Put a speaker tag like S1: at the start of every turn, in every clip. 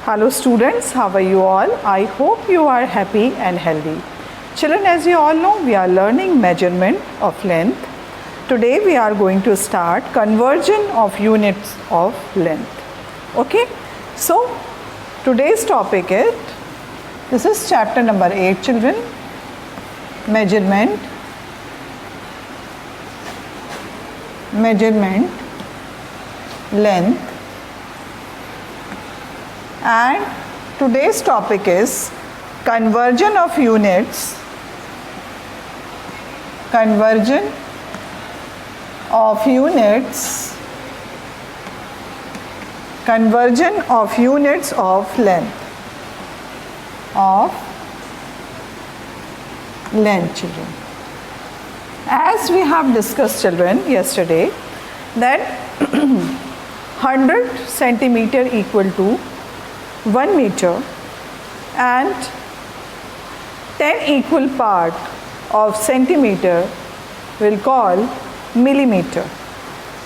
S1: Hello students, how are you all? I hope you are happy and healthy. Children, as you all know, we are learning measurement of length. Today we are going to start conversion of units of length. Okay, so today's topic is, this is chapter number 8 children, measurement length, and today's topic is conversion of units of length children. As we have discussed children yesterday that 100 centimeter equal to 1 meter and 10 equal part of centimeter will call millimeter,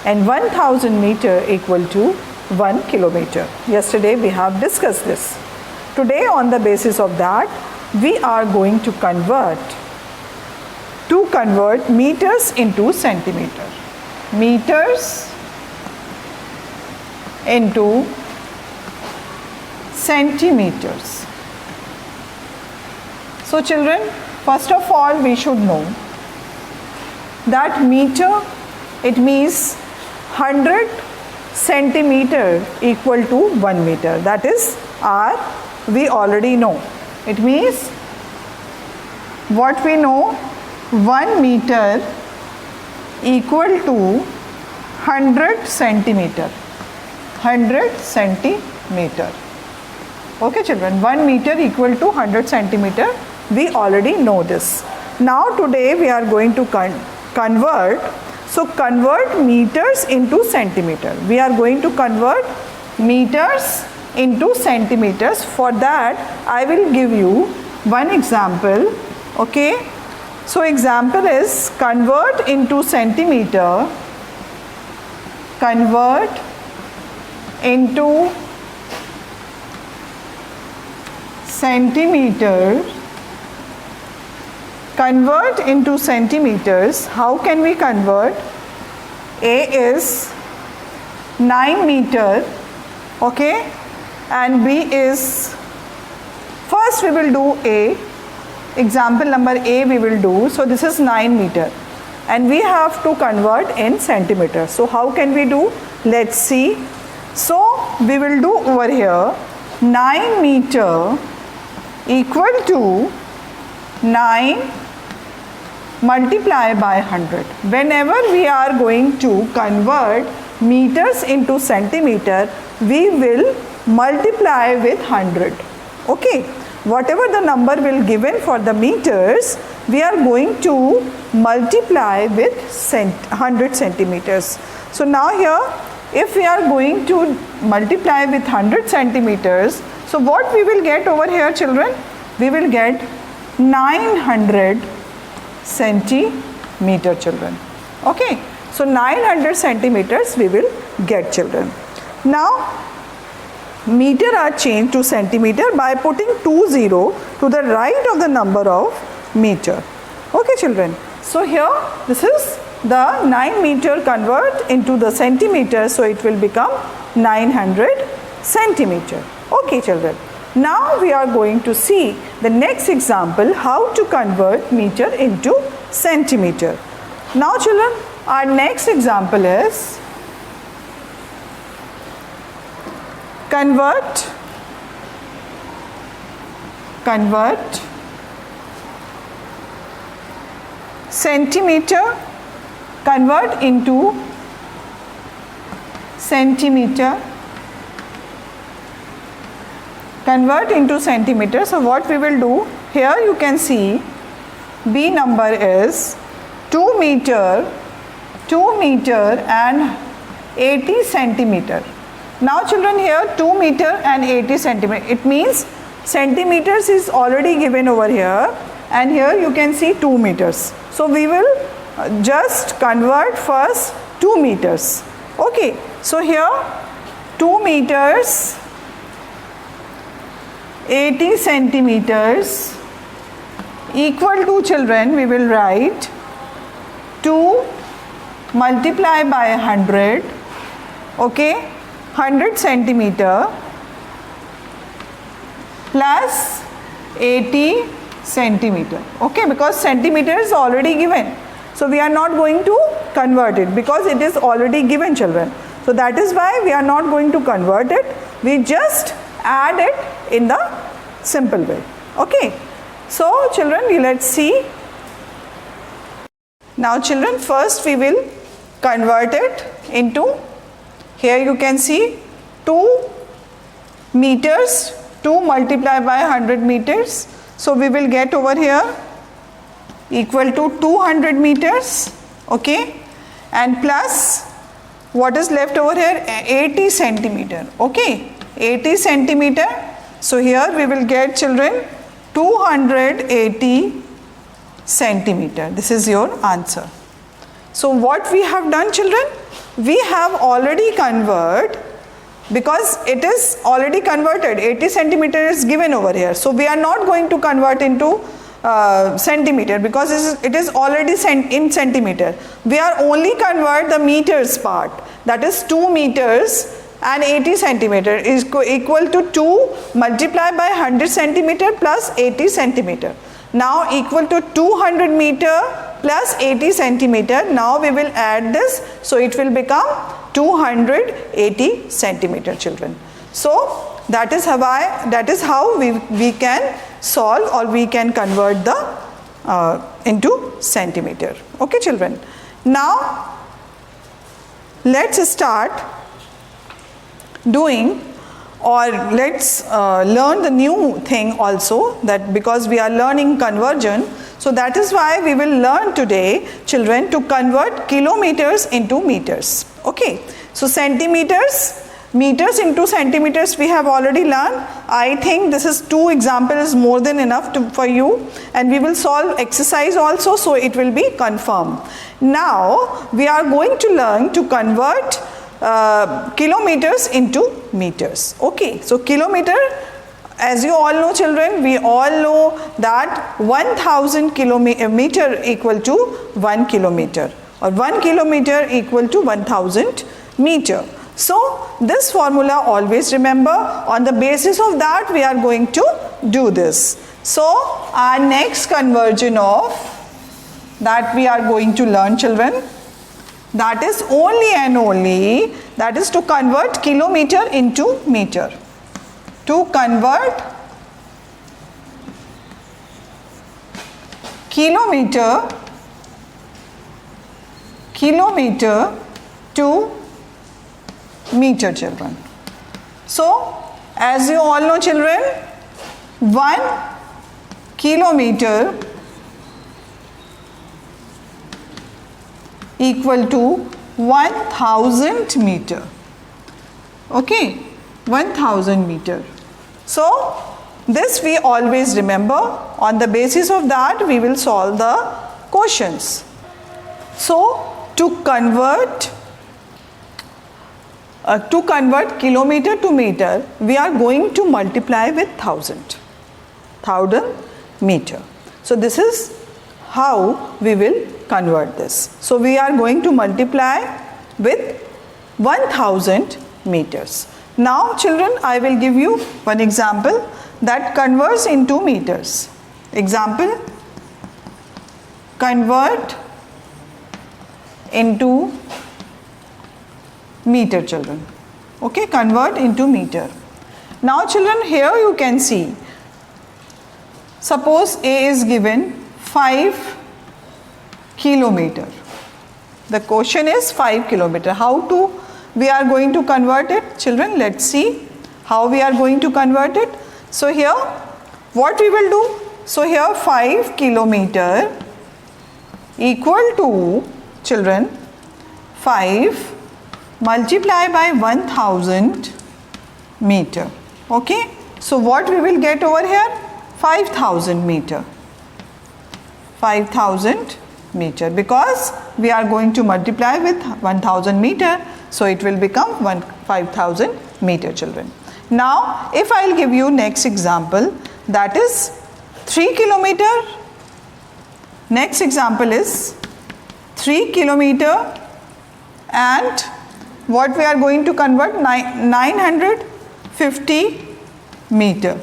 S1: and 1000 meter equal to 1 kilometer. Yesterday we have discussed this. Today on the basis of that we are going to convert meters into centimeter. Meters into centimeters. So children, first of all we should know that meter, it means 100 centimeter equal to 1 meter. That is we already know. It means what we know, 1 meter equal to 100 centimeter. Okay children, 1 meter equal to 100 centimeter, we already know this. Now today we are going to convert meters into centimeter. We are going to convert meters into centimeters. For that I will give you one example. Okay, so example is convert into centimeter, convert into centimeters. How can we convert? A is 9 meter, okay, and B is, first we will do A, example number A we will do. So this is 9 meter and we have to convert in centimeters. So how can we do? Let's see. So we will do over here 9 meter equal to 9 multiply by 100. Whenever we are going to convert meters into centimeter, we will multiply with 100. Okay, whatever the number will given for the meters, we are going to multiply with 100 centimeters. So now here, if we are going to multiply with 100 centimeters, so what we will get over here children? We will get 900 centimeter children. Okay, so 900 centimeters we will get children. Now meter are changed to centimeter by putting 20 to the right of the number of meter. Okay children, so here this is the 9 meter convert into the centimeter, so it will become 900 centimeter. Okay children, now we are going to see the next example, how to convert meter into centimeter. Now children, our next example is convert centimeter, convert into centimeter, convert into centimeter. So what we will do, here you can see B number is 2 meter and 80 centimeter. Now children, here 2 meter and 80 centimeter, it means centimeters is already given over here, and here you can see 2 meters. So we will just convert first 2 meters. Okay, so here 2 meters 80 centimeters equal to, children, we will write 2 multiply by 100, okay, 100 centimeter plus 80 centimeter, okay, because centimeter is already given. So we are not going to convert it because it is already given, children. So that is why we are not going to convert it. We just add it in the simple way, okay. So children, let's see. Now children, first we will convert it into, here you can see 2 meters, 2 multiplied by 100 meters. So we will get over here equal to 200 meters, okay, and plus what is left over here, 80 centimeter, okay, 80 centimeter. So here we will get, children, 280 centimeter. This is your answer. So what we have done, children, we have already converted, because it is already converted, 80 centimeter is given over here. So we are not going to convert into centimeter because it is already in centimeter. We are only convert the meters part, that is 2 meters and 80 centimeter is equal to 2 multiplied by 100 centimeter plus 80 centimeter. Now equal to 200 meter plus 80 centimeter. Now we will add this, so it will become 280 centimeter, children. So that is how we can solve, or we can convert the into centimeter, okay, children. Now let's start doing, or let's learn the new thing also, that because we are learning conversion, so that is why we will learn today, children, to convert kilometers into meters, okay. So centimeters, meters into centimeters we have already learned. I think this is 2 examples more than enough for you, and we will solve exercise also, so it will be confirmed. Now we are going to learn to convert kilometers into meters, okay. So kilometer, as you all know, children, we all know that 1000 kilometer equal to 1 kilometer, or 1 kilometer equal to 1000 meter. So this formula always remember. On the basis of that we are going to do this. So our next conversion of that we are going to learn, children, that is only and only, that is to convert kilometer into meter. To convert kilometer to meter, children. So as you all know, children, 1 kilometer equal to 1000 meter, okay, 1000 meter. So this we always remember. On the basis of that we will solve the questions. So to convert kilometer to meter, we are going to multiply with 1000 meter. So this is how we will convert this. So we are going to multiply with 1000 meters. Now children, I will give you one example that converts into meters. Example, convert into meter, children, okay, convert into meter. Now children, here you can see, suppose A is given 5 kilometer. The question is 5 kilometer. How we are going to convert it, children? Let's see how we are going to convert it. So here what we will do, so here 5 kilometer equal to, children, 5 multiply by 1000 meter, okay. So what we will get over here, 5000 meter, 5000 meter, because we are going to multiply with 1000 meter, so it will become 5000 meter, children. Now if I'll give you next example, that is 3 kilometer. Next example is 3 kilometer and what we are going to convert 950 meter.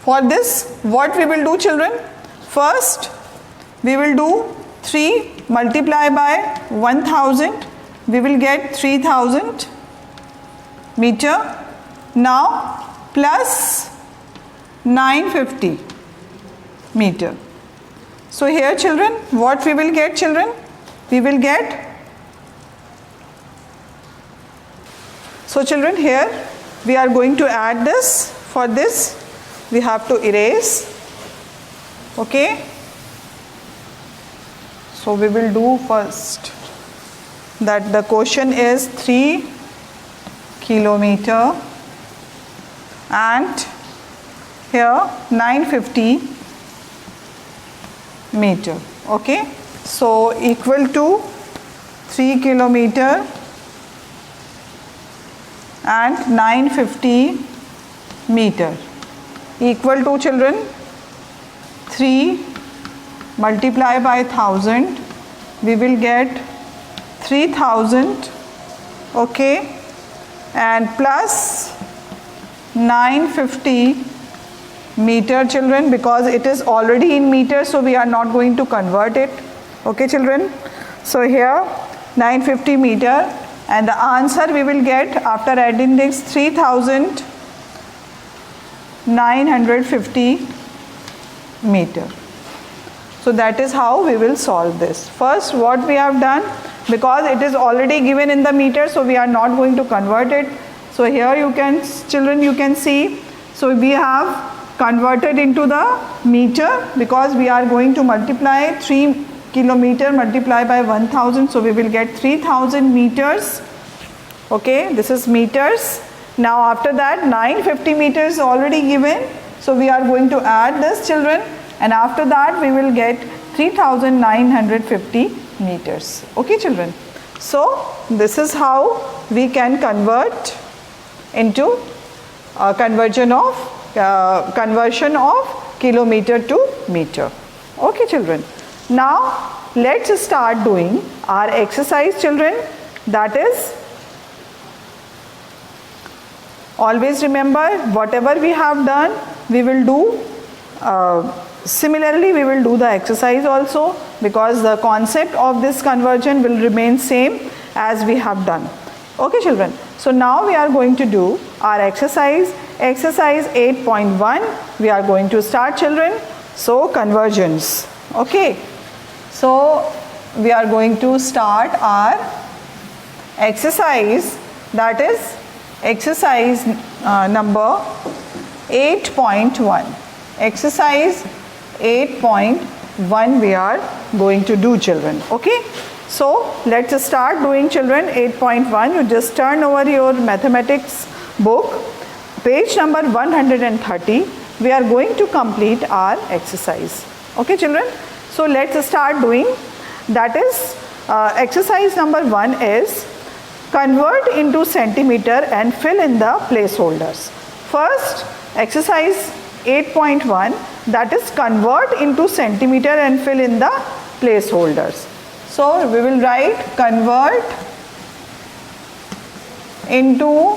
S1: For this what we will do, children? First we will do 3 multiply by 1000, we will get 3000 meter. Now plus 950 meter. So here children, what we will get, children? We will get, so children here we are going to add this. For this we have to erase, okay. So we will do first that the question is 3 kilometer and here 950 meter, okay. So equal to 3 kilometer and 950 meter equal to, children, 3 multiply by 1000, we will get 3000, okay, and plus 950 meter, children, because it is already in meter, so we are not going to convert it, okay children. So here 950 meter and the answer we will get after adding this 3950 meter. So that is how we will solve this. First what we have done, because it is already given in the meter, so we are not going to convert it. So here you can, children, you can see, so we have converted into the meter because we are going to multiply 3 kilometer multiply by 1000, so we will get 3000 meters, okay, this is meters. Now after that 950 meters already given, so we are going to add this, children, and after that we will get 3950 meters, okay children. So this is how we can convert into conversion of kilometer to meter, okay children. Now let's start doing our exercise, children. That is, always remember whatever we have done we will do similarly we will do the exercise also, because the concept of this conversion will remain same as we have done, okay children. So now we are going to do our exercise 8.1. we are going to start, children. So conversions, okay. So we are going to start our exercise, that is exercise number 8.1. exercise 8.1 we are going to do, children, okay. So let's start doing, children, 8.1. you just turn over your mathematics book, page number 130. we are going to complete our exercise, okay children. So let's start doing, that is exercise number 1 is convert into centimeter and fill in the placeholders. First exercise 8.1, that is convert into centimeter and fill in the placeholders. So we will write convert into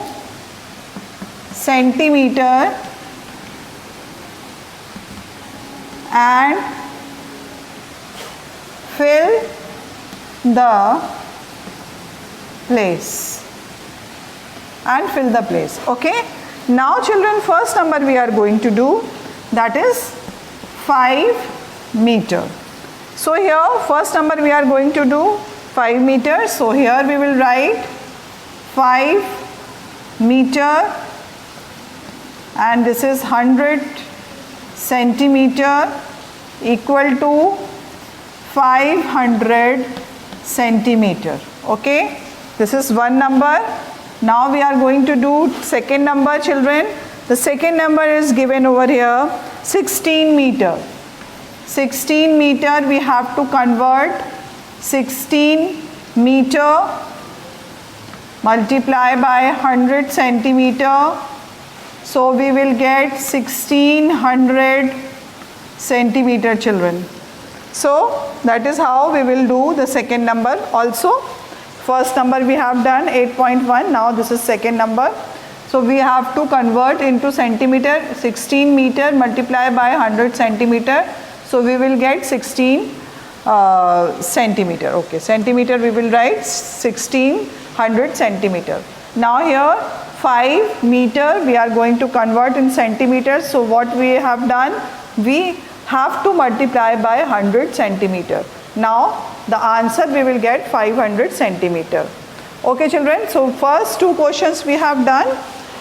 S1: centimeter and fill the place okay. Now children, first number we are going to do, that is 5 meter. So here first number we are going to do 5 meters. So here we will write 5 meter and this is 100 centimeter equal to 500 centimeter, okay. This is one number. Now we are going to do second number, children. The second number is given over here, 16 meter. 16 meter we have to convert 16 meter multiply by 100 centimeter So we will get 1600 centimeter, children. So that is how we will do the second number also. First number we have done 8.1, now this is second number. So we have to convert into centimeter, 16 meter multiply by 100 centimeter. So we will get 16 centimeter. Okay, centimeter we will write 1600 centimeter. Now here 5 meter we are going to convert in centimeters. So what we have done, we have to multiply by 100 centimeter. Now the answer we will get 500 centimeter. Okay children, so first two questions we have done.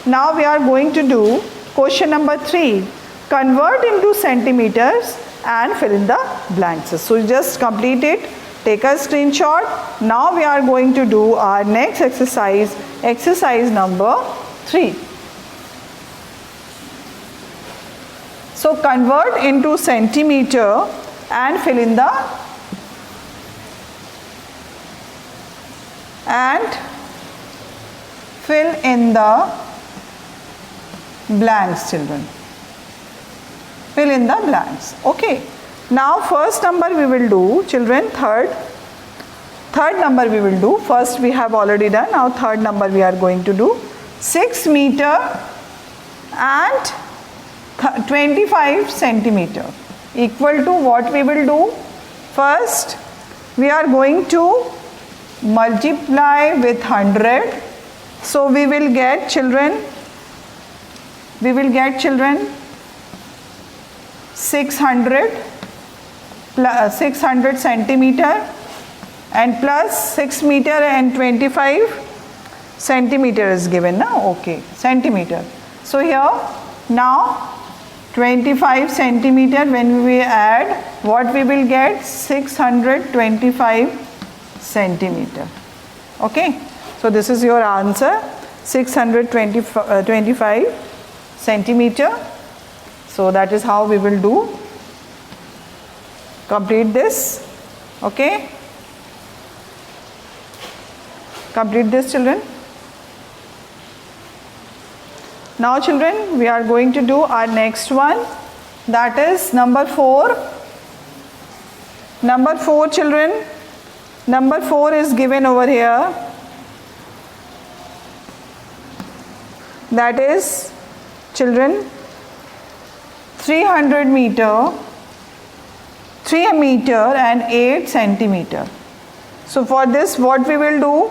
S1: Now we are going to do question number 3. Convert into centimeters and fill in the blanks. So just complete it, take a screenshot. Now we are going to do our next exercise, exercise number 3. So convert into centimeter and fill in the blanks, children. Fill in the blanks. Okay. Now first number we will do, children, third number we will do. First we have already done. Now third number we are going to do. 6 meter and 25 centimeter equal to what we will do? First we are going to multiply with 100. So we will get children 600 centimeter and plus 6 meter and 25 centimeter is given now. Okay, centimeter. So here now 25 centimeter, when we add, what we will get? 625 centimeter. Okay, so this is your answer, 625 centimeter. So that is how we will do. Complete this. Okay, complete this, children. Now children, we are going to do our next one, that is number 4. Number 4, children. Number 4 is given over here. That is, children, 300 meter, 3 meter and 8 centimeter. So for this what we will do?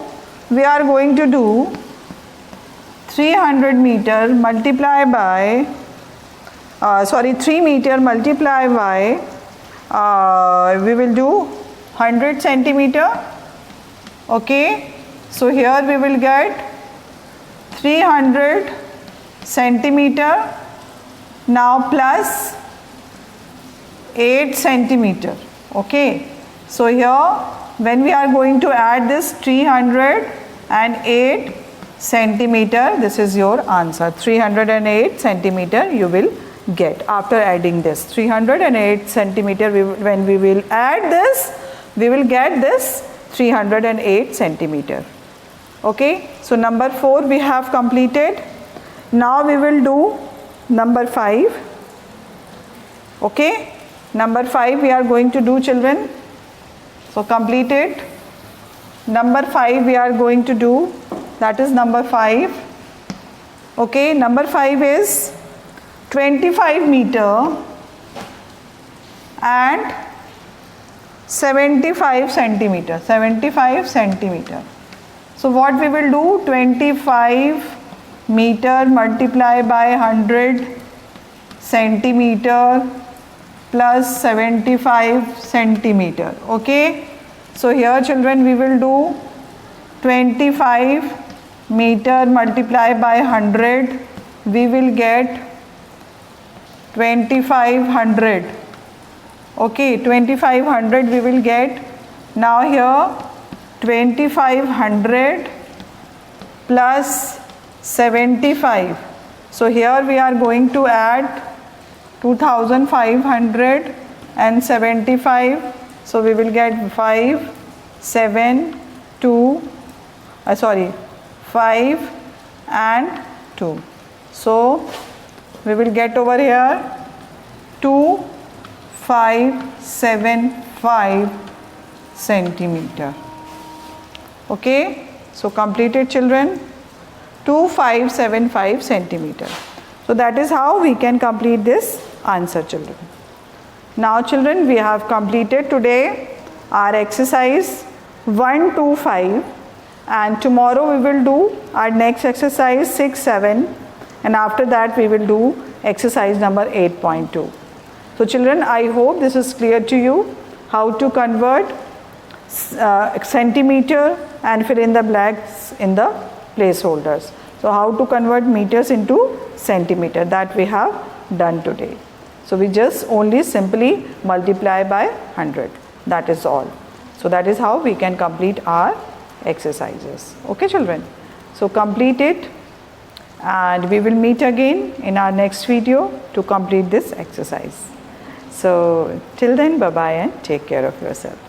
S1: We are going to do 300 meter multiply by 3 meter multiply by we will do 100 centimeter. Okay, so here we will get 300 centimeter now plus 8 centimeter. Okay, so here when we are going to add this 308 centimeter, this is your answer. 308 centimeter you will get after adding this 308 centimeter. When we will add this, we will get this 308 centimeter. Okay, so number 4 we have completed. Now we will do number 5. Okay, number 5 we are going to do, children. So complete it. Number 5 we are going to do, that is number 5. Okay, number 5 is 25 meter and 75 centimeter. 75 centimeter. So what we will do? 25 meter multiply by 100 centimeter plus 75 centimeter. Okay, so here children we will do 25 meter multiply by 100, we will get 2500. Okay, 2500 we will get. Now here 2500 plus 75. So here we are going to add 2500 and 75. So we will get 5 and 2. So we will get over here 2575 centimeter. Okay, so completed children, 2575 centimeter. So that is how we can complete this answer, children. Now children, we have completed today our exercise 125, and tomorrow we will do our next exercise 6, 7, and after that we will do exercise number 8.2. So children, I hope this is clear to you how to convert centimeter and fill in the blanks in the placeholders. So how to convert meters into centimeter, that we have done today. So we just only simply multiply by 100, that is all. So that is how we can complete our exercises. Okay children, so complete it, and we will meet again in our next video to complete this exercise. So till then, bye bye and take care of yourself.